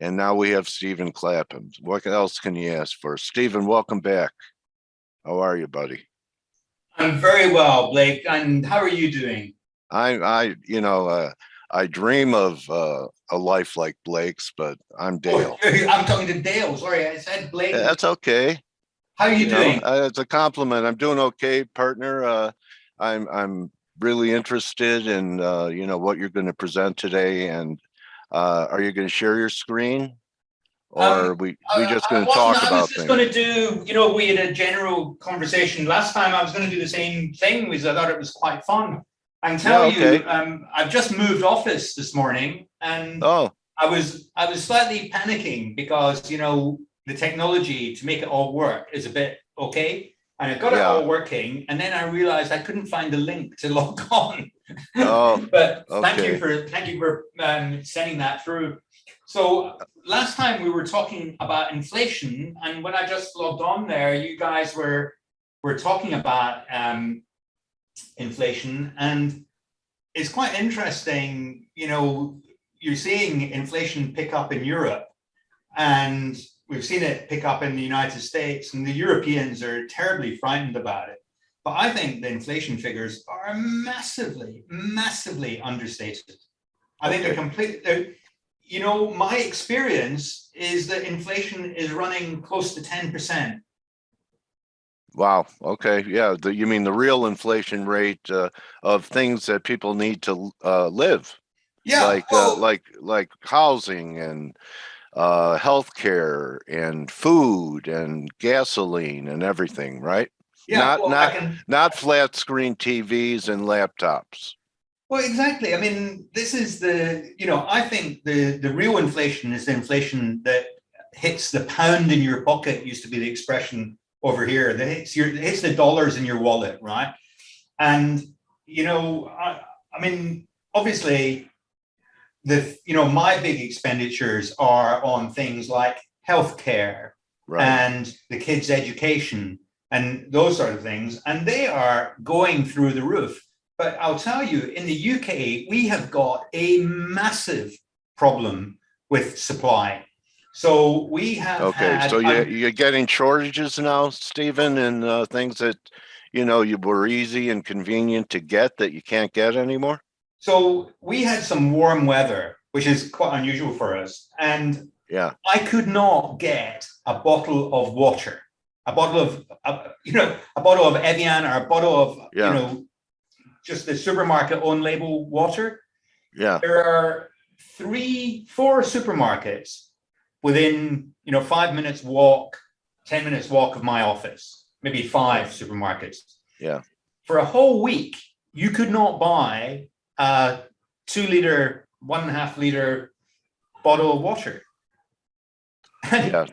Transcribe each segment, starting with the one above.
And now we have Stephan Clapham. What else can you ask for? Stephan, welcome back. How are you, buddy? I'm very well, Blake. And how are you doing? I dream of a life like Blake's, but I'm Oh, Dale. I'm talking to Dale. Sorry, I said Blake. That's okay. How are you doing? It's a compliment. I'm doing okay, partner. I'm really interested in what you're going to present today. And are you going to share your screen, or are we just going to talk I was about just things? going to do, we had a general conversation last time. I was going to do the same thing because I thought it was quite fun. I can tell you, I've just moved office this morning, and Oh, I was slightly panicking because the technology to make it all work is a bit okay, and I got it all working, and then I realized I couldn't find the link to log on. oh, But okay. thank you for sending that through. So last time we were talking about inflation, and when I just logged on there, you guys were talking about inflation, and it's quite interesting. You're seeing inflation pick up in Europe, and we've seen it pick up in the United States, and the Europeans are terribly frightened about it. But I think the inflation figures are massively, massively understated. I think they're completely, my experience is that inflation is running close to 10%. Wow. Okay. Yeah. You mean the real inflation rate of things that people need to live, Yeah. like housing and healthcare and food and gasoline and everything, right? Yeah. Not flat screen TVs and laptops. Well, exactly. I mean, this is I think the real inflation is the inflation that hits the pound in your pocket, used to be the expression over here, that hits the dollars in your wallet, right? And, I mean, obviously, my big expenditures are on things like healthcare, right, and the kids' education and those sort of things, and they are going through the roof. But I'll tell you, in the UK, we have got a massive problem with supply. So we have so had you're getting shortages now, Stephan, and things that you were easy and convenient to get that you can't get anymore. So we had some warm weather, which is quite unusual for us, and Yeah, I could not get a bottle of water, a bottle of a bottle of Evian, or a bottle of just the supermarket own label water. yeah. There are 4 supermarkets within 5 minutes walk, 10 minutes walk of my office, maybe 5 supermarkets. Yeah. For a whole week, you could not buy a 2-liter, 1.5-liter bottle of water. Yeah.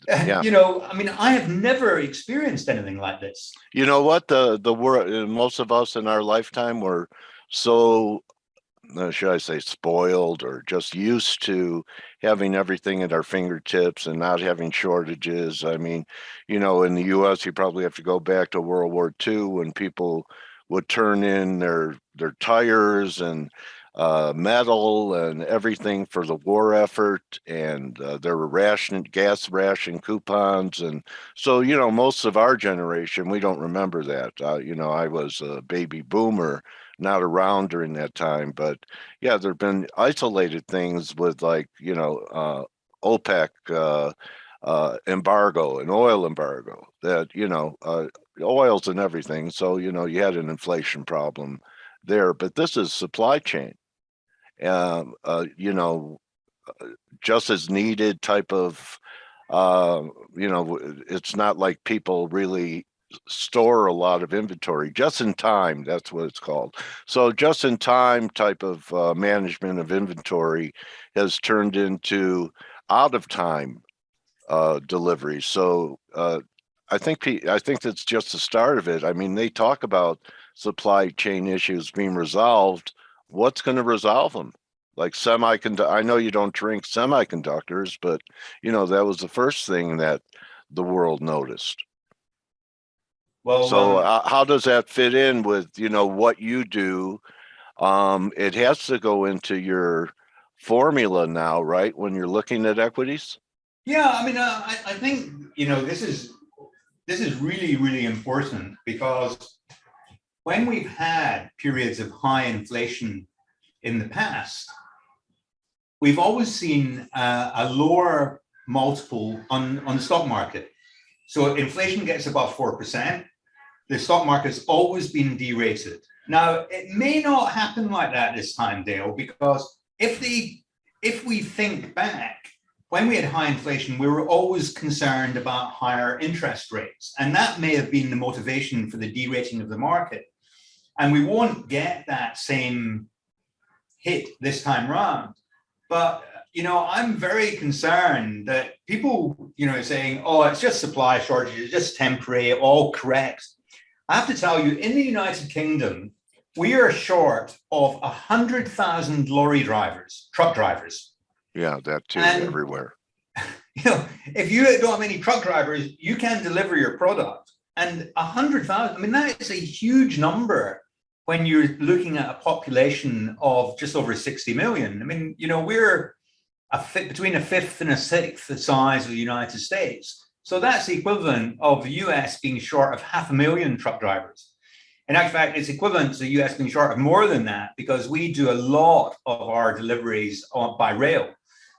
I mean, I have never experienced anything like this. You know what? The world, most of us in our lifetime were so, should I say, spoiled or just used to having everything at our fingertips and not having shortages. I mean, in the US, you probably have to go back to World War II when people would turn in their tires and metal and everything for the war effort, and there were gas ration coupons, and so most of our generation, we don't remember that. I was a baby boomer, not around during that time, but yeah, there've been isolated things with like OPEC embargo and oil embargo that oils and everything, so you had an inflation problem there, but this is supply chain. um, uh, you know, just as needed type of, it's not like people really store a lot of inventory. Just in time, that's what it's called. So just in time type of management of inventory has turned into out of time delivery. So I think that's just the start of it. I mean, they talk about supply chain issues being resolved. What's going to resolve them? Like semiconductor. I know you don't drink semiconductors, but that was the first thing that the world noticed. Well, So how does that fit in with what you do? It has to go into your formula now, right? When you're looking at equities. Yeah, I mean, I think, this is really, really important, because when we've had periods of high inflation in the past, we've always seen a lower multiple on the stock market. So inflation gets above 4%, the stock market's always been derated. Now, it may not happen like that this time, Dale, because if we think back, when we had high inflation, we were always concerned about higher interest rates. And that may have been the motivation for the derating of the market. And we won't get that same hit this time round. But, I'm very concerned that people, saying, oh, it's just supply shortages, it's just temporary, all correct. I have to tell you, in the United Kingdom, we are short of 100,000 lorry drivers, truck drivers. Yeah, that too, And, everywhere. If you don't have any truck drivers, you can't deliver your product. And 100,000, I mean, that is a huge number when you're looking at a population of just over 60 million. I mean, we're between a fifth and a sixth the size of the United States. So that's the equivalent of the US being short of 500,000 truck drivers. In actual fact, it's equivalent to the US being short of more than that, because we do a lot of our deliveries by rail.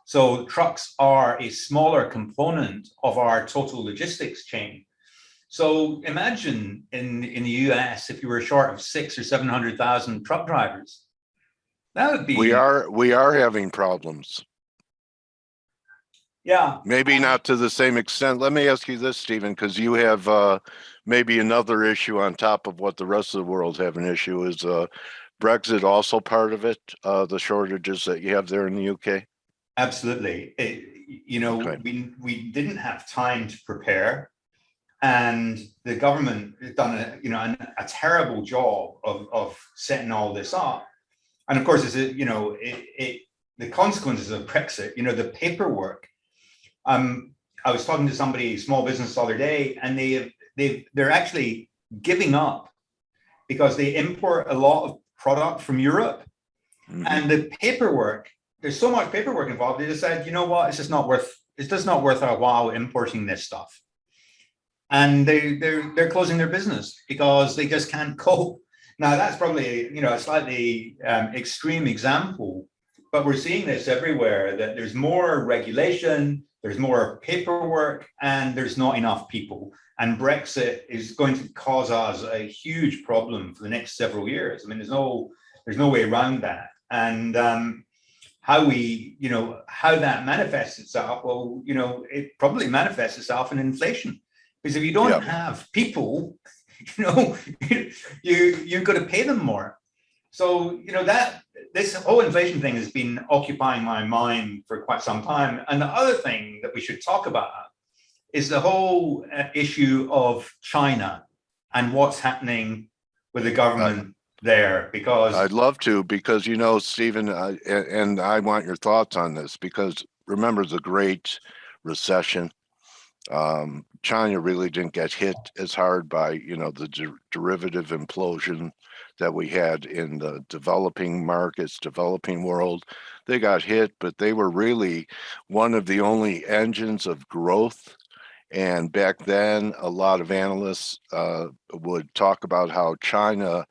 So trucks are a smaller component of our total logistics chain. So imagine in the US, if you were short of 600,000 or 700,000 truck drivers, that would be. We are having problems. Yeah. Maybe not to the same extent. Let me ask you this, Stephen, because you have maybe another issue on top of what the rest of the world have an issue. Is Brexit also part of it? The shortages that you have there in the UK? Absolutely. Okay. We didn't have time to prepare, and the government has done a terrible job of setting all this up. And of course, the consequences of Brexit, the paperwork. I was talking to somebody, small business, the other day, and they're actually giving up because they import a lot of product from Europe, and the paperwork. There's so much paperwork involved. They decided, you know what, it's just not worth our while importing this stuff, and they're closing their business because they just can't cope. Now that's probably a slightly extreme example, but we're seeing this everywhere, that there's more regulation, there's more paperwork, and there's not enough people. And Brexit is going to cause us a huge problem for the next several years. I mean, there's no way around that. And how that manifests itself, well, it probably manifests itself in inflation. Because if you don't have people, you've got to pay them more. So, that this whole inflation thing has been occupying my mind for quite some time. And the other thing that we should talk about is the whole issue of China and what's happening with the government there. Because I'd love to, because, Stephen, and I want your thoughts on this, because remember the Great Recession. China really didn't get hit as hard by, the derivative implosion that we had in the developing markets, developing world. They got hit, but they were really one of the only engines of growth. And back then, a lot of analysts would talk about how China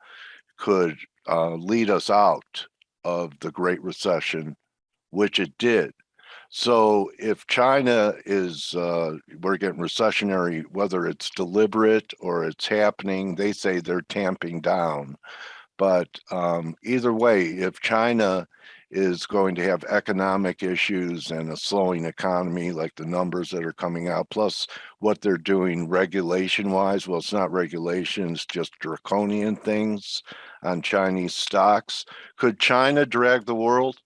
could lead us out of the Great Recession, which it did. So if China is, we're getting recessionary, whether it's deliberate or it's happening, they say they're tamping down. But either way, if China is going to have economic issues and a slowing economy, like the numbers that are coming out, plus what they're doing regulation-wise, well, it's not regulation, it's just draconian things on Chinese stocks. Could China drag the world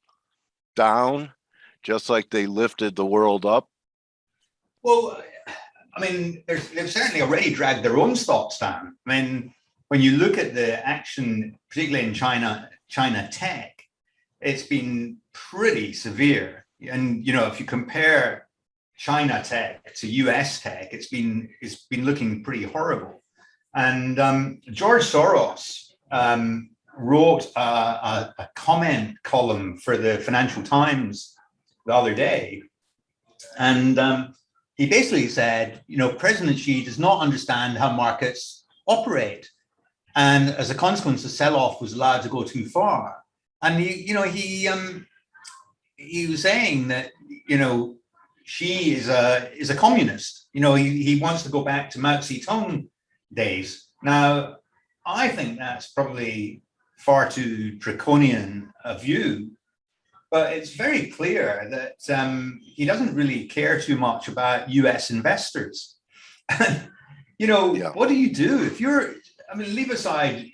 down, just like they lifted the world up? Well, I mean, they've certainly already dragged their own stocks down. I mean, when you look at the action, particularly in China tech, it's been pretty severe. And if you compare China tech to US tech, it's been looking pretty horrible. And George Soros wrote a comment column for the Financial Times the other day, and he basically said, President Xi does not understand how markets operate, and as a consequence, the sell-off was allowed to go too far. And he was saying that Xi is a communist. He wants to go back to Mao Zedong days. Now, I think that's probably far too draconian a view, but it's very clear that he doesn't really care too much about US investors. What do you do if leave aside,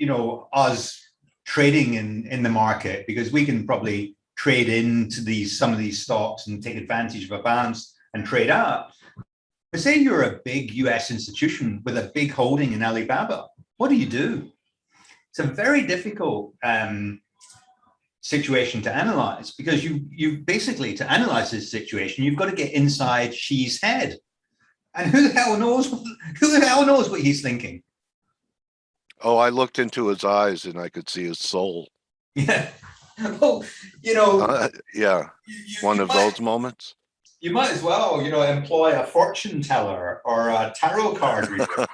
us trading in the market, because we can probably trade into some of these stocks and take advantage of a balance and trade out. But say you're a big US institution with a big holding in Alibaba, what do you do? It's a very difficult situation to analyze, because you basically, to analyze this situation, you've got to get inside Xi's head. And who the hell knows what he's thinking? Oh, I looked into his eyes and I could see his soul. Yeah. Well, yeah. One of those moments. You might as well, employ a fortune teller or a tarot card reader.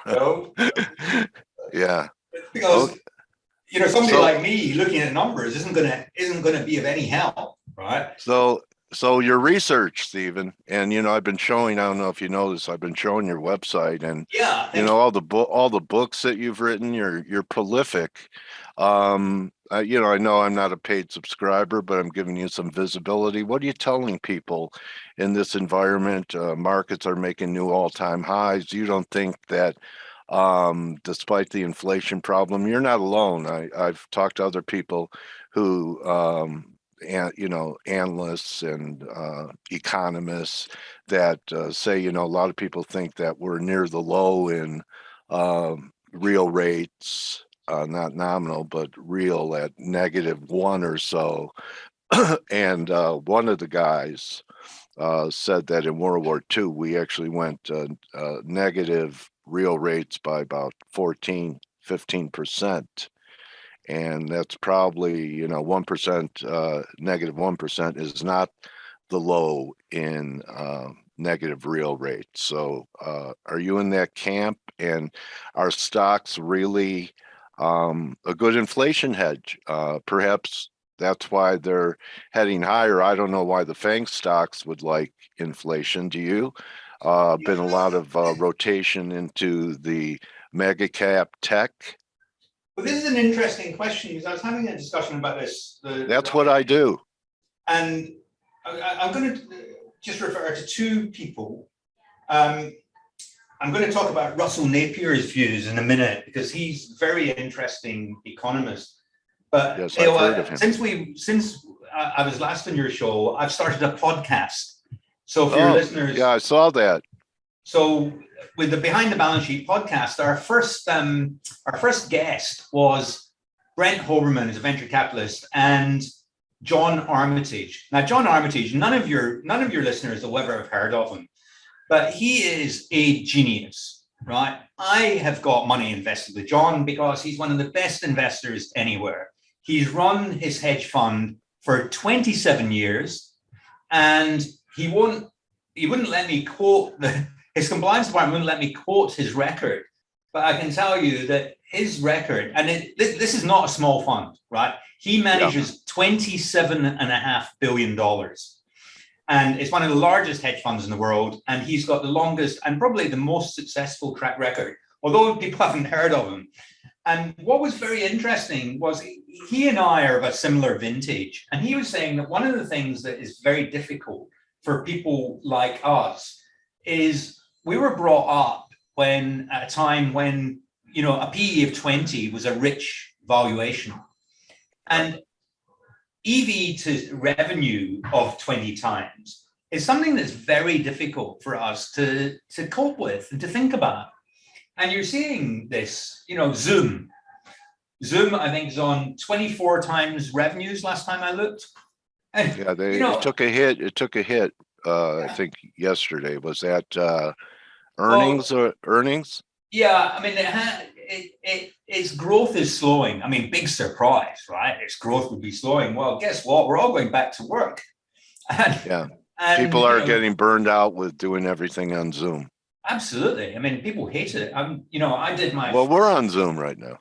Yeah. Because somebody like me looking at numbers isn't gonna be of any help, right? So your research, Stephen, and I've been showing. I don't know if you know this. I've been showing your website, and all the books that you've written. You're prolific. I know I'm not a paid subscriber, but I'm giving you some visibility. What are you telling people in this environment? Markets are making new all-time highs. You don't think that, despite the inflation problem, you're not alone. I've talked to other people who, analysts and economists that say, a lot of people think that we're near the low in real rates. Not nominal, but real at -1 or so. And one of the guys said that in World War II, we actually went negative real rates by about 14-15%. And that's probably, 1%, -1% is not the low in negative real rates. So are you in that camp? And are stocks really a good inflation hedge? Perhaps that's why they're heading higher. I don't know why the FANG stocks would like inflation. Do you? Been a lot of rotation into the mega cap tech. Well, this is an interesting question, because I was having a discussion about this. That's what I do. And I'm going to just refer to two people. I'm going to talk about Russell Napier's views in a minute, because he's a very interesting economist. But yes, I've heard of him. Since I was last on your show, I've started a podcast. So for your listeners, yeah, I saw that. So with the Behind the Balance Sheet podcast, our first guest was Brent Hoberman, who's a venture capitalist, and John Armitage. Now, John Armitage, none of your listeners will ever have heard of him, but he is a genius, right? I have got money invested with John because he's one of the best investors anywhere. He's run his hedge fund for 27 years, and he wouldn't let me quote his compliance department wouldn't let me quote his record, but I can tell you that his record, and this is not a small fund, right? He manages $27.5 billion. And it's one of the largest hedge funds in the world. And he's got the longest and probably the most successful track record, although people haven't heard of him. And what was very interesting was he and I are of a similar vintage. And he was saying that one of the things that is very difficult for people like us is we were brought up at a time when, a PE of 20 was a rich valuation. And EV to revenue of 20 times is something that's very difficult for us to cope with and to think about. And you're seeing this, Zoom, I think, is on 24 times revenues last time I looked. And, yeah, it took a hit. It took a hit. I think yesterday. Was that earnings or earnings? Yeah, I mean, its growth is slowing. I mean, big surprise, right? Its growth would be slowing. Well, guess what? We're all going back to work. Yeah. And People are getting burned out with doing everything on Zoom. Absolutely. I mean, people hate it. I did my. Well, we're on Zoom right now.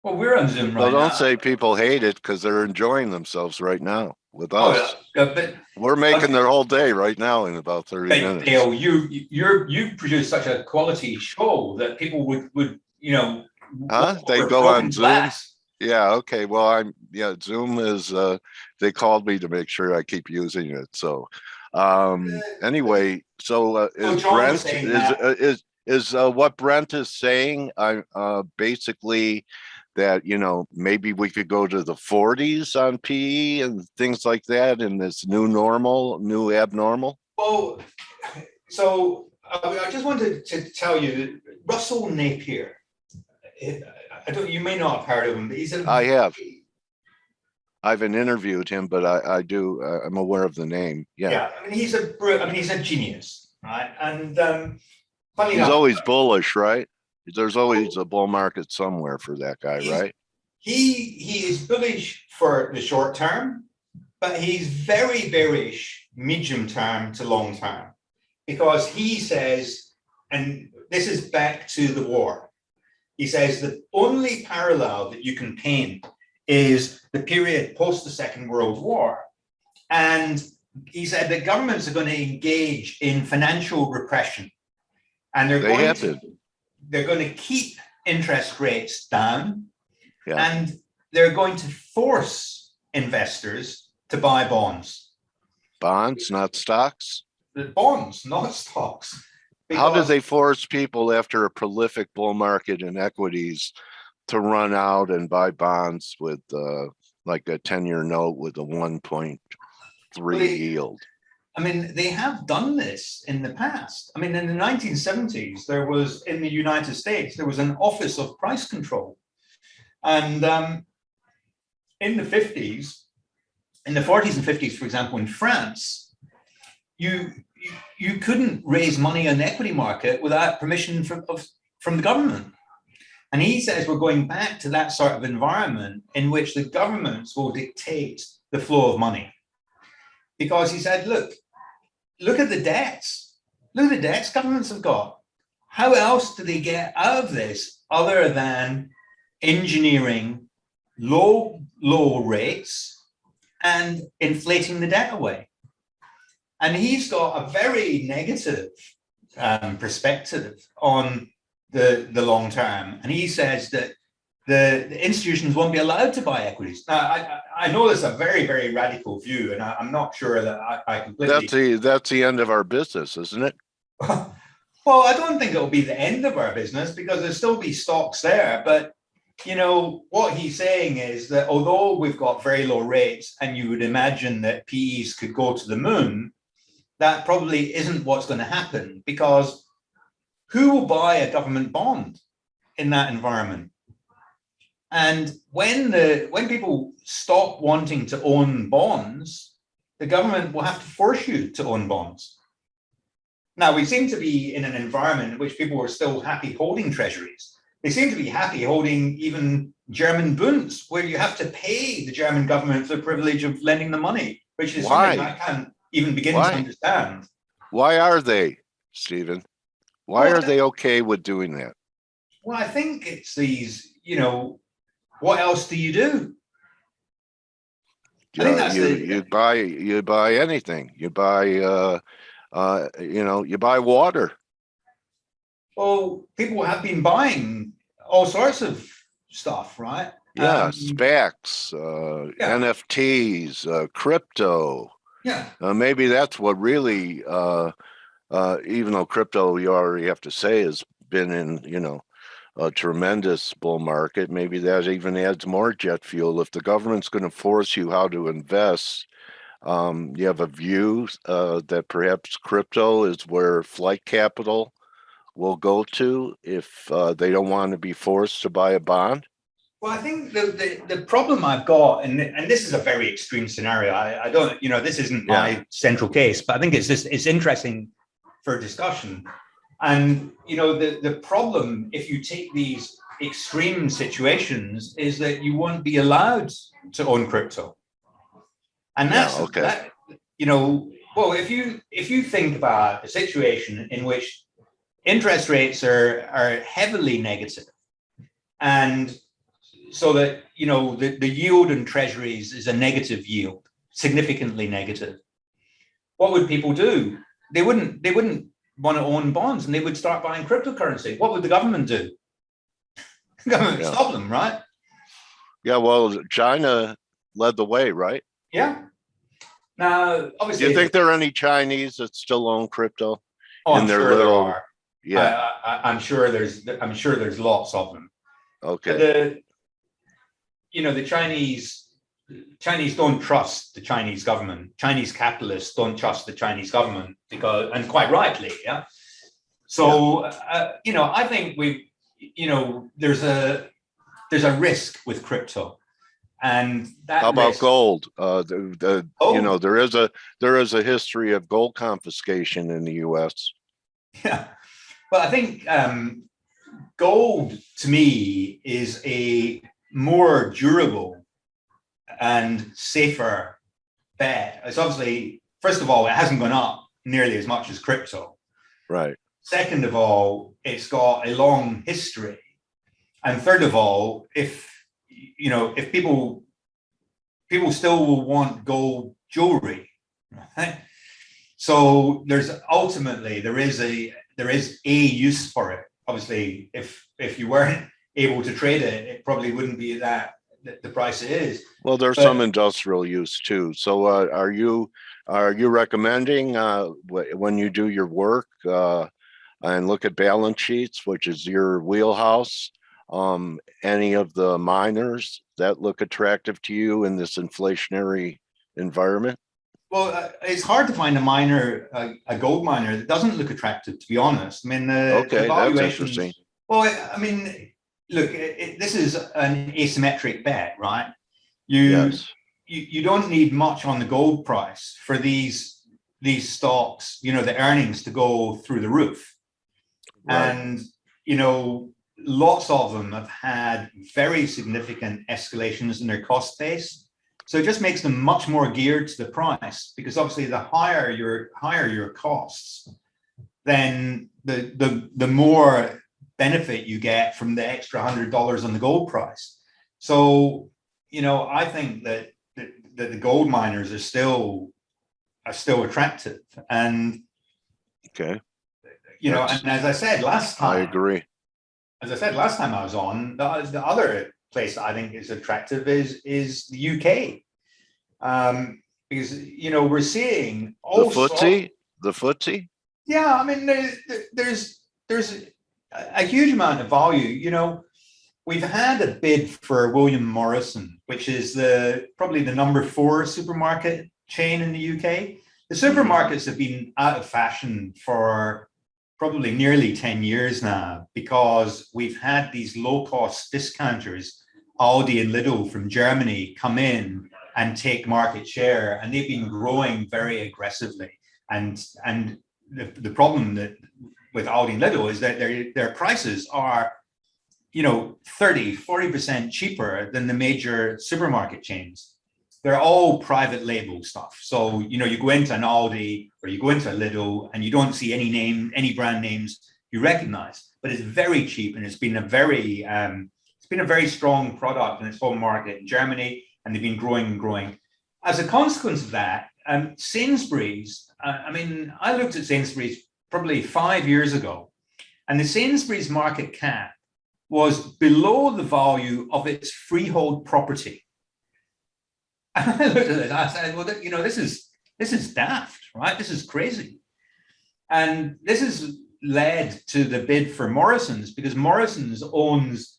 Well, we're on Zoom right So now. don't say people hate it, because they're enjoying themselves right now with us. Oh, yeah. But we're making their whole day right now in about 30 minutes. Dale, you produce such a quality show that people would They go on Zoom. Yeah. Okay. Well, Zoom is, they called me to make sure I keep using it. So, anyway, so is Brent, is what Brent is saying, basically that, maybe we could go to the 40s on PE and things like that in this new abnormal? Well, so I just wanted to tell you that Russell Napier, you may not have heard of him, but I have. I haven't interviewed him, but I do. I'm aware of the name. Yeah. Yeah. I mean, he's a genius, right? And funny he's enough, always bullish, right? There's always a bull market somewhere for that guy, right? He is bullish for the short term, but he's very bearish medium term to long term, because he says, and this is back to the war, he says the only parallel that you can paint is the period post the Second World War. And he said that governments are going to engage in financial repression, and they're going to keep interest rates down, and they're going to force investors to buy bonds. Bonds, not stocks? Bonds, not stocks. How did they force people after a prolific bull market in equities to run out and buy bonds with like a 10-year note with a 1.3 yield? I mean, they have done this in the past. I mean, in the 1970s, in the United States, there was an Office of Price Control. And in the 50s, in the 40s and 50s, for example, in France, you couldn't raise money on the equity market without permission from the government. And he says we're going back to that sort of environment in which the governments will dictate the flow of money. Because he said, look at the debts. Look at the debts governments have got. How else do they get out of this other than engineering low rates and inflating the debt away? And he's got a very negative perspective on the long term. And he says that the institutions won't be allowed to buy equities. Now, I know this is a very, very radical view, and I'm not sure that I completely... That's the end of our business, isn't it? Well, I don't think it'll be the end of our business, because there'll still be stocks there. But, what he's saying is that although we've got very low rates and you would imagine that PEs could go to the moon, that probably isn't what's going to happen, because who will buy a government bond in that environment? And when people stop wanting to own bonds, the government will have to force you to own bonds. Now, we seem to be in an environment in which people are still happy holding treasuries. They seem to be happy holding even German bunds, where you have to pay the German government for the privilege of lending the money, which is something I can't even begin to understand. Why are they, Stephen? Why are they okay with doing that? Well, I think it's these, what else do you do? I think that's you buy anything. You buy you buy water. Well, people have been buying all sorts of stuff, right? Yeah, SPACs, NFTs, crypto. Yeah. Maybe that's what really, even though crypto, you already have to say, has been in, a tremendous bull market, maybe that even adds more jet fuel. If the government's going to force you how to invest, you have a view that perhaps crypto is where flight capital will go to if they don't want to be forced to buy a bond? Well, I think the problem I've got, and this is a very extreme scenario. I don't, this isn't my central case, but I think it's interesting for discussion. And the problem, if you take these extreme situations is that you won't be allowed to own crypto. And that's that, well, if you think about a situation in which interest rates are heavily negative, and so that the yield in treasuries is a negative yield, significantly negative, what would people do? They wouldn't want to own bonds, and they would start buying cryptocurrency. What would the government do? The government would stop them, right? Yeah, well, China led the way, right? Yeah. Now, obviously, do you think there are any Chinese that still own crypto? I'm sure there are. Yeah, I'm sure there's lots of them. Okay. The Chinese don't trust the Chinese government. Chinese capitalists don't trust the Chinese government and quite rightly, yeah. So I think there's a risk with crypto, and that. How about risk, gold? There is a history of gold confiscation in the U.S. Yeah, well, I think gold to me is a more durable and safer bet. It's obviously, first of all, it hasn't gone up nearly as much as crypto. Right. Second of all, it's got a long history. And third of all, if people still will want gold jewelry, right? So there is a use for it. Obviously, if you weren't able to trade it, it probably wouldn't be the price it is. Well, there's some industrial use too. So are you recommending when you do your work and look at balance sheets, which is your wheelhouse, any of the miners that look attractive to you in this inflationary environment? Well, it's hard to find a gold miner that doesn't look attractive, to be honest. I mean, the valuations. That's interesting. Well, I mean, look, this is an asymmetric bet, right? You don't need much on the gold price for these stocks, the earnings to go through the roof. Right. And, lots of them have had very significant escalations in their cost base. So it just makes them much more geared to the price, because obviously the higher your costs, then the more benefit you get from the extra $100 on the gold price. So, I think that the gold miners are still attractive. And okay. And as I said last time, I agree. As I said last time I was on, the other place that I think is attractive is the UK, because we're seeing also the FTSE. Yeah, I mean there's a huge amount of value. We've had a bid for William Morrison, which is probably the number 4 supermarket chain in the UK. The supermarkets have been out of fashion for probably nearly 10 years now, because we've had these low-cost discounters, Aldi and Lidl from Germany, come in and take market share, and they've been growing very aggressively. And the problem with Aldi and Lidl is that their prices are 30-40% cheaper than the major supermarket chains. They're all private label stuff. So, you go into an Aldi or you go into a Lidl and you don't see any brand names you recognize, but it's very cheap, and it's been a very strong product in its home market in Germany, and they've been growing and growing. As a consequence of that, Sainsbury's, I looked at Sainsbury's probably 5 years ago, and the Sainsbury's market cap was below the value of its freehold property. And I looked at it and I said, well, this is daft, right? This is crazy. And this has led to the bid for Morrison's, because Morrison's owns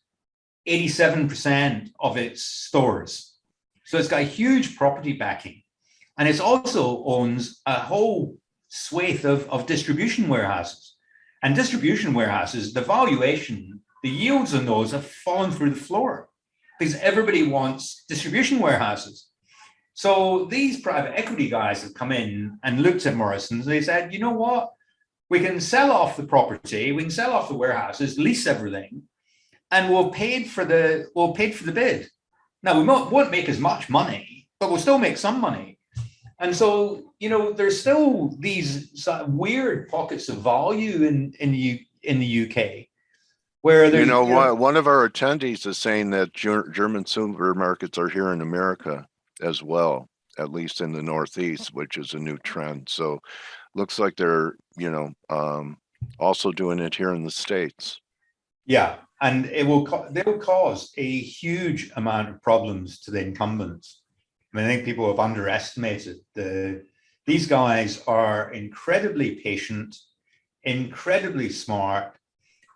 87% of its stores. So it's got a huge property backing. And it also owns a whole swathe of distribution warehouses. And distribution warehouses, the valuation, the yields on those have fallen through the floor, because everybody wants distribution warehouses. So these private equity guys have come in and looked at Morrison's. They said, you know what? We can sell off the property, we can sell off the warehouses, lease everything, and we'll paid for the bid. Now won't make as much money, but we'll still make some money. And so, there's still these sort of weird pockets of value in the UK where there's, one of our attendees is saying that German supermarkets are here in America as well, at least in the Northeast, which is a new trend. So looks like they're, also doing it here in the States. Yeah, and they'll cause a huge amount of problems to the incumbents. I think people have underestimated these guys are incredibly patient, incredibly smart,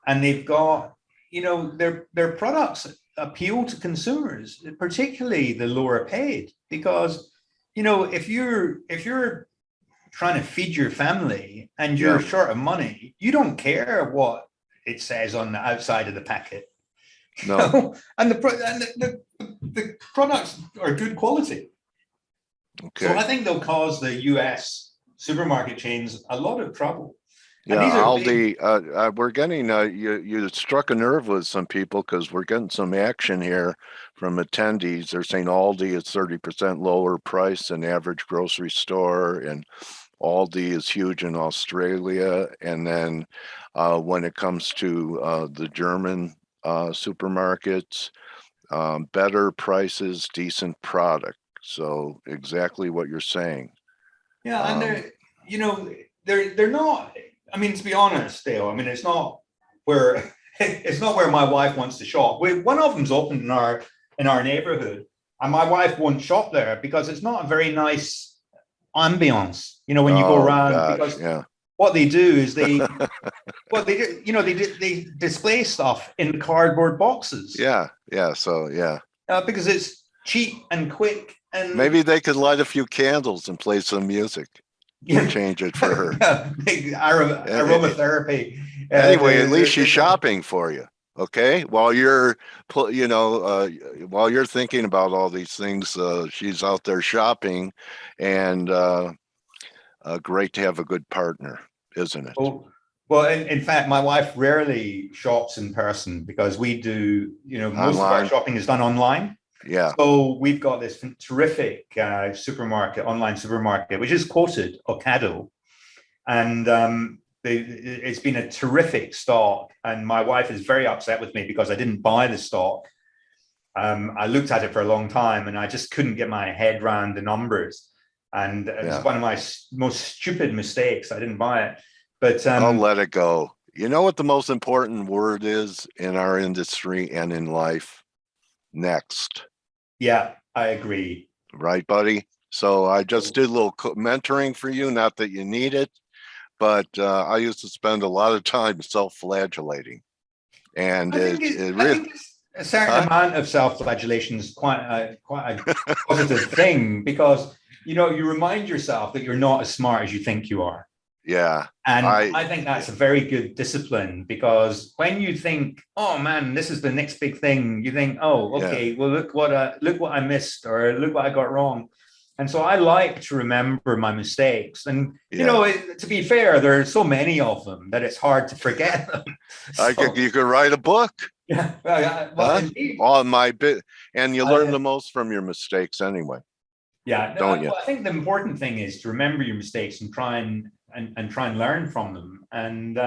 and they've got, their products appeal to consumers, particularly the lower paid, because, if you're trying to feed your family and you're short of money, you don't care what it says on the outside of the packet. No. And the products are good quality. Okay. So I think they'll cause the US supermarket chains a lot of trouble. Yeah, Aldi, we're getting, you struck a nerve with some people because we're getting some action here from attendees. They're saying Aldi is 30% lower price than average grocery store, and Aldi is huge in Australia. And then when it comes to the German supermarkets, better prices, decent product. So exactly what you're saying. Yeah, and they're not. I mean, to be honest, Dale, it's not where my wife wants to shop. One of them's open in our neighborhood, and my wife won't shop there because it's not a very nice ambiance. When you go around, because what they do is they display stuff in cardboard boxes. Yeah. So because it's cheap and quick. And maybe they could light a few candles and play some music. Change it for her. Aromatherapy. Anyway, at least she's shopping for you. Okay, while you're thinking about all these things, she's out there shopping, and great to have a good partner, isn't it? Well, in fact, my wife rarely shops in person because we do, most of our shopping is done online. Yeah. So we've got this terrific online supermarket, which is quoted, Ocado. And it's been a terrific stock. And my wife is very upset with me because I didn't buy the stock. I looked at it for a long time and I just couldn't get my head around the numbers. And it was one of my most stupid mistakes. I didn't buy it. But I'll let it go. You know what the most important word is in our industry and in life? Next. Yeah, I agree. Right, buddy? So I just did a little mentoring for you, not that you need it, but I used to spend a lot of time self-flagellating. And I think a certain amount of self-flagellation is quite a positive thing because, you remind yourself that you're not as smart as you think you are. Yeah. And I think that's a very good discipline because when you think, oh man, this is the next big thing, you think, oh, okay, well, look what I missed or look what I got wrong. And so I like to remember my mistakes. And, to be fair, there are so many of them that it's hard to forget them. You could write a book. Yeah. On my bit. And you learn the most from your mistakes anyway. Yeah. Don't you? Well, I think the important thing is to remember your mistakes and try and learn from them. And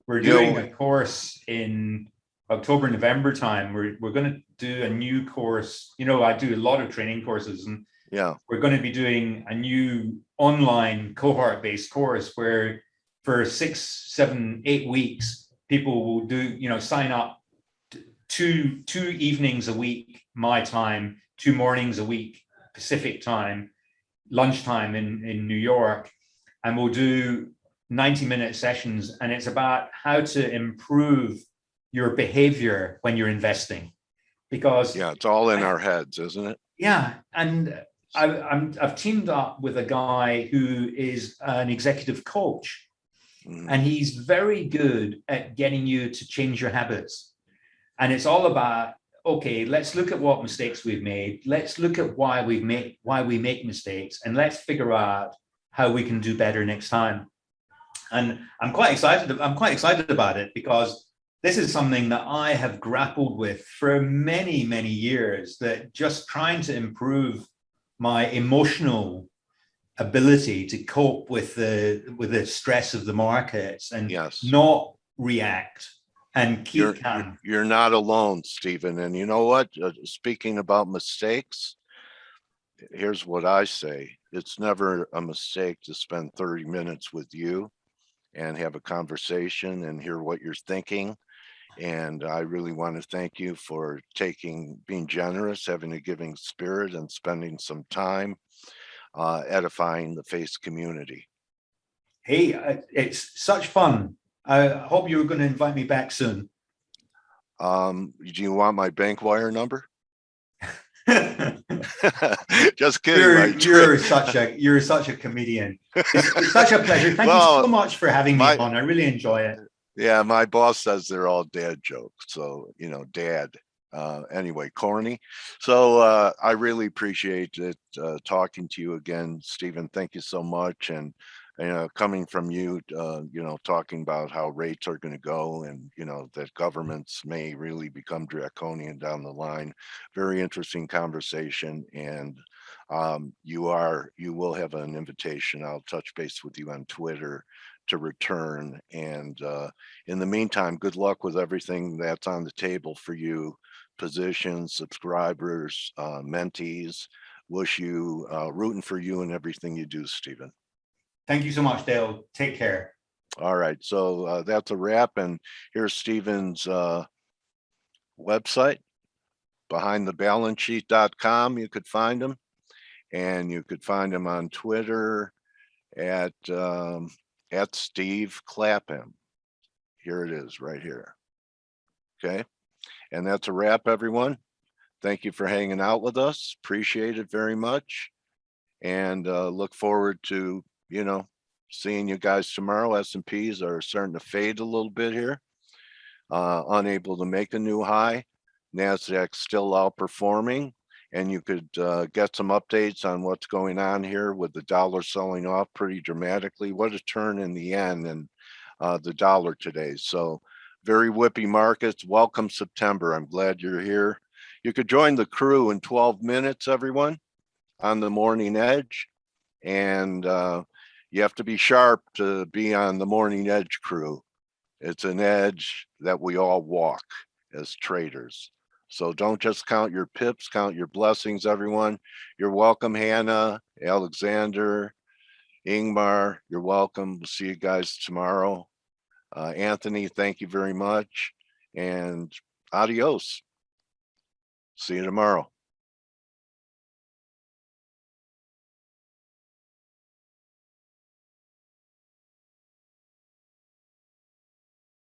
we're doing a course in October, November time. We're going to do a new course. I do a lot of training courses, and we're going to be doing a new online cohort-based course where for 6, 7, 8 weeks, people will do, sign up two evenings a week, my time, 2 mornings a week, Pacific time, lunchtime in New York. And we'll do 90-minute sessions. And it's about how to improve your behavior when you're investing. Because it's all in our heads, isn't it? Yeah. And I've teamed up with a guy who is an executive coach. And he's very good at getting you to change your habits. And it's all about, okay, let's look at what mistakes we've made. Let's look at why we make mistakes, and let's figure out how we can do better next time. And I'm quite excited about it because this is something that I have grappled with for many, many years, that just trying to improve my emotional ability to cope with the stress of the markets and Yes. not react and keep calm. You're not alone, Stephen. And you know what? Speaking about mistakes, here's what I say. It's never a mistake to spend 30 minutes with you and have a conversation and hear what you're thinking. And I really want to thank you for being generous, having a giving spirit, and spending some time edifying the F.A.C.E community. Hey, it's such fun. I hope you're going to invite me back soon. Do you want my bank wire number? Just kidding. You're such a comedian. It's such a pleasure. Thank you so much for having me on. I really enjoy it. Yeah, my boss says they're all dad jokes. So, dad. Anyway, corny. So I really appreciate it talking to you again, Stephen. Thank you so much. And coming from you, talking about how rates are going to go, and that governments may really become draconian down the line. Very interesting conversation. And you will have an invitation. I'll touch base with you on Twitter to return. And in the meantime, good luck with everything that's on the table for you. Positions, subscribers, mentees. Wish you rooting for you and everything you do, Stephen. Thank you so much, Dale. Take care. All right, so that's a wrap. And here's Stephen's website, behindthebalancesheet.com. You could find him, and you could find him on Twitter at Steve Clapham. Here it is, right here. Okay. And that's a wrap, everyone. Thank you for hanging out with us. Appreciate it very much. And look forward to, seeing you guys tomorrow. S&Ps are starting to fade a little bit here. Unable to make a new high. NASDAQ still outperforming. And you could get some updates on what's going on here with the dollar selling off pretty dramatically. What a turn in the yen and the dollar today. So very whippy markets. Welcome September. I'm glad you're here. You could join the crew in 12 minutes, everyone, on the morning edge. And you have to be sharp to be on the morning edge crew. It's an edge that we all walk as traders. So don't just count your pips, count your blessings, everyone. You're welcome, Hannah, Alexander, Ingmar, you're welcome. We'll see you guys tomorrow. Anthony, thank you very much, and adios. See you tomorrow.